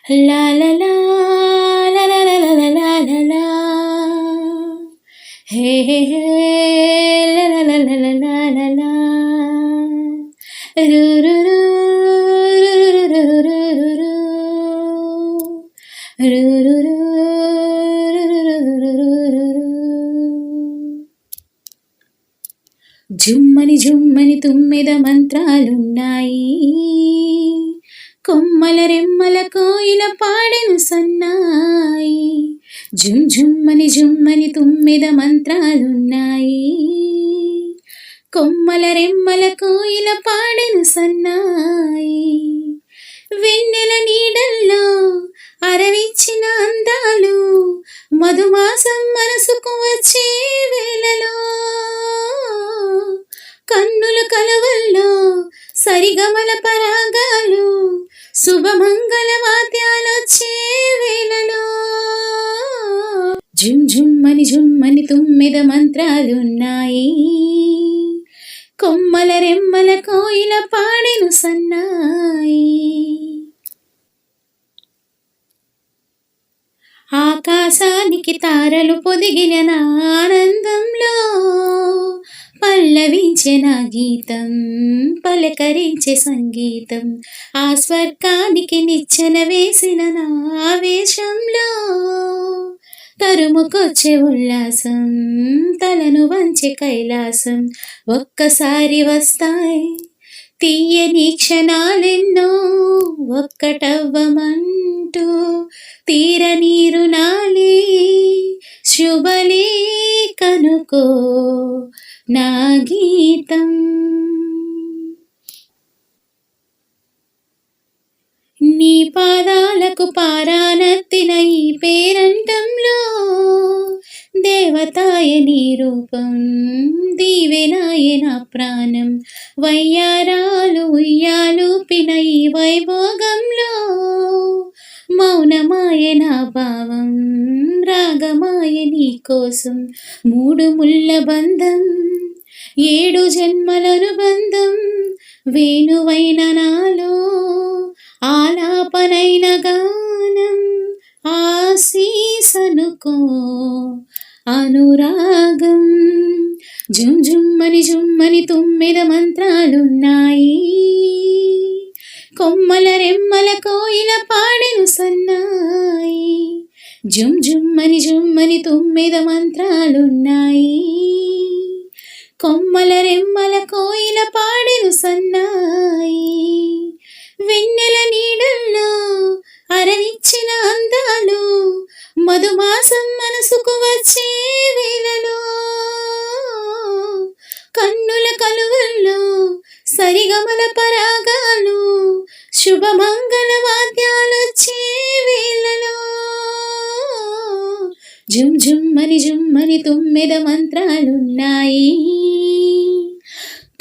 La la la la la la la la la la la. Hey hey hey la la la la la la la la. Ru ru ru ru ru ru ru ru ru. Ru ru ru ru ru ru ru ru. జుమ్మని జుమ్మని తుమ్మెద మంత్రాలున్నాయి, కొమ్మల రెమ్మల కోయిల పాడెను సన్నాయి. జుమ్ జుమ్మని జుమ్మని తుమ్మెద మంత్రాలున్నాయి, కొమ్మల రెమ్మల కోయిల పాడెను సన్నాయి. వెన్నెల నీడల్లో అరవిచ్చిన అందాలు, మధుమాసం మనసుకు వచ్చే వేళలో, కన్నుల కలవల్లో సరిగమల పరాగాలు, శుభమంగళ వాద్యాలొచ్చే వేళలో. జుమ్ జుమ్మని జుమ్మని తుమ్మెద మంత్రాలున్నాయి, కొమ్మల రెమ్మల కోయిల పాడెను సన్నాయి. ఆకాశానికి తారలు పొదిగిన ఆనందంలో, పల్లవించే నా గీతం పలకరించే సంగీతం. ఆ స్వర్గానికి నిచ్చెన వేసిన నా ఆవేశంలో, తరుముకొచ్చే ఉల్లాసం తలను వంచే కైలాసం. ఒక్కసారి వస్తాయి తీయని క్షణాలెన్నో, ఒక్కటవ్వమంటూ తీరని రుణాలే. శుభలేఖనుకో నా గీతం. నీ పాదాలకు పారానత్తిన ఈ పేరంటంలో, దేవతాయ నీ రూపం దీవెనాయ నా ప్రాణం. వయ్యారాలు ఉయ్యాలూపిన ఈ వైభోగంలో, మౌనమాయ నా భావం రాగమాయ నీ కోసం. మూడు ముళ్ళ బంధం ఏడు జన్మలనుబంధం, వేణువైన నాలో ఆలాపనైన గానం. ఆశీసనుకో అనురాగం. జుమ్ జుమ్మని జుమ్మని తుమ్మెద మంత్రాలున్నాయి, కొమ్మల రెమ్మల కోయిల పాడెను సన్నాయి. జుమ్ జుమ్మని జుమ్మని తుమ్మెద మంత్రాలున్నాయి, కొమ్మల రెమ్మల కోయిల పాడెను సన్నాయి. వెన్నెల నీడల్లో అరవిచ్చిన అందాలు, మధుమాసం మనసుకు వచ్చే వేళలో, కన్నుల కలువల్లో సరిగమల పరాగాలు, శుభమంగళ వాద్యాలొచ్చే వేళలో. జుమ్ జుమ్మని జుమ్మని తుమ్మెద మంత్రాలున్నాయి,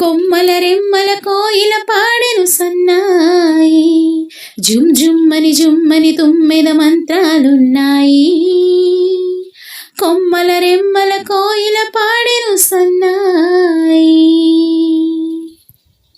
కొమ్మల రెమ్మల కోయిల పాడెను సన్నాయి. జుమ్ జుమ్మని జుమ్మని తుమ్మెద మంత్రాలున్నాయి, కొమ్మల రెమ్మల కోయిల పాడెను సన్నాయి.